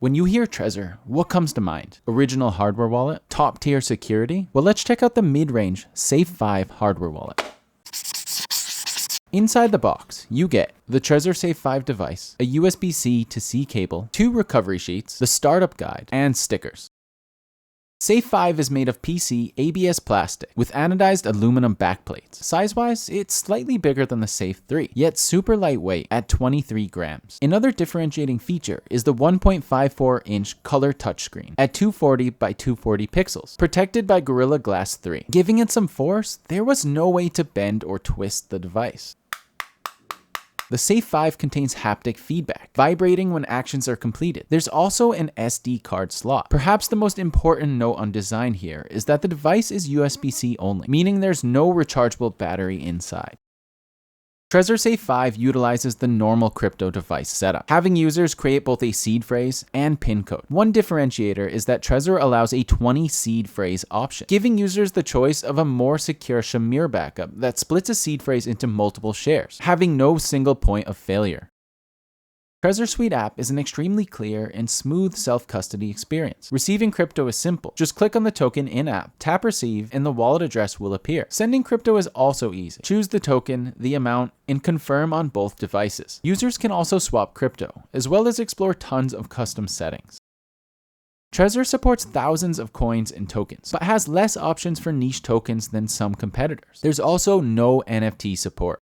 When you hear Trezor, what comes to mind? Original hardware wallet? Top tier security? Well, let's check out the mid-range Safe 5 hardware wallet. Inside the box, you get the Trezor Safe 5 device, a USB-C to C cable, 2 recovery sheets, the startup guide, and stickers. Safe 5 is made of PC ABS plastic with anodized aluminum backplates. Size-wise, it's slightly bigger than the Safe 3, yet super lightweight at 23 grams. Another differentiating feature is the 1.54-inch color touchscreen at 240 by 240 pixels, protected by Gorilla Glass 3. Giving it some force, there was no way to bend or twist the device. The Safe 5 contains haptic feedback, vibrating when actions are completed. There's also an SD card slot. Perhaps the most important note on design here is that the device is USB-C only, meaning there's no rechargeable battery inside. Trezor Safe 5 utilizes the normal crypto device setup, having users create both a seed phrase and PIN code. One differentiator is that Trezor allows a 20 seed phrase option, giving users the choice of a more secure Shamir backup that splits a seed phrase into multiple shares, having no single point of failure. Trezor Suite app is an extremely clear and smooth self-custody experience. Receiving crypto is simple. Just click on the token in-app, tap receive, and the wallet address will appear. Sending crypto is also easy. Choose the token, the amount, and confirm on both devices. Users can also swap crypto, as well as explore tons of custom settings. Trezor supports thousands of coins and tokens, but has less options for niche tokens than some competitors. There's also no NFT support.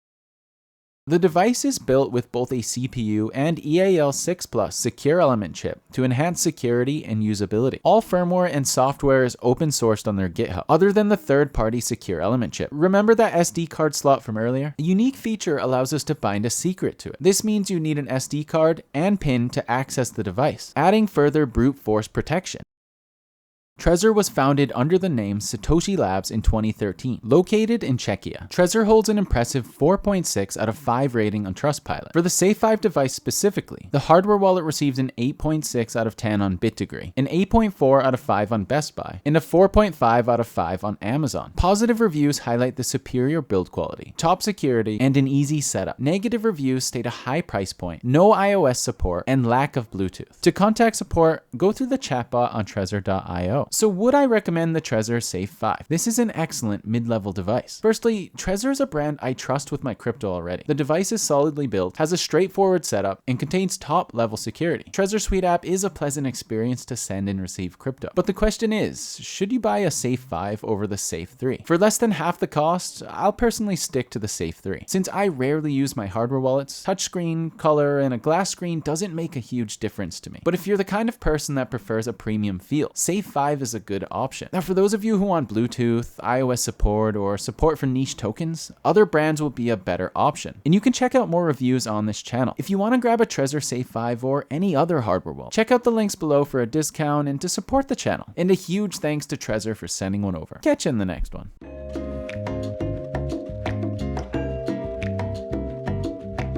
The device is built with both a CPU and EAL6 Plus secure element chip to enhance security and usability. All firmware and software is open sourced on their GitHub, other than the third-party secure element chip. Remember that SD card slot from earlier? A unique feature allows us to bind a secret to it. This means you need an SD card and PIN to access the device, adding further brute force protection. Trezor was founded under the name Satoshi Labs in 2013, located in Czechia. Trezor holds an impressive 4.6 out of 5 rating on Trustpilot. For the Safe 5 device specifically, the hardware wallet received an 8.6 out of 10 on BitDegree, an 8.4 out of 5 on Best Buy, and a 4.5 out of 5 on Amazon. Positive reviews highlight the superior build quality, top security, and an easy setup. Negative reviews state a high price point, no iOS support, and lack of Bluetooth. To contact support, go through the chatbot on Trezor.io. So would I recommend the Trezor Safe 5? This is an excellent mid-level device. Firstly, Trezor is a brand I trust with my crypto already. The device is solidly built, has a straightforward setup, and contains top-level security. Trezor Suite app is a pleasant experience to send and receive crypto. But the question is, should you buy a Safe 5 over the Safe 3? For less than half the cost, I'll personally stick to the Safe 3. Since I rarely use my hardware wallets, touchscreen, color, and a glass screen doesn't make a huge difference to me. But if you're the kind of person that prefers a premium feel, Safe 5 is a good option. Now, for those of you who want Bluetooth, iOS support, or support for niche tokens, other brands will be a better option. And you can check out more reviews on this channel. If you want to grab a Trezor Safe 5 or any other hardware wallet, check out the links below for a discount and to support the channel. And a huge thanks to Trezor for sending one over. Catch you in the next one.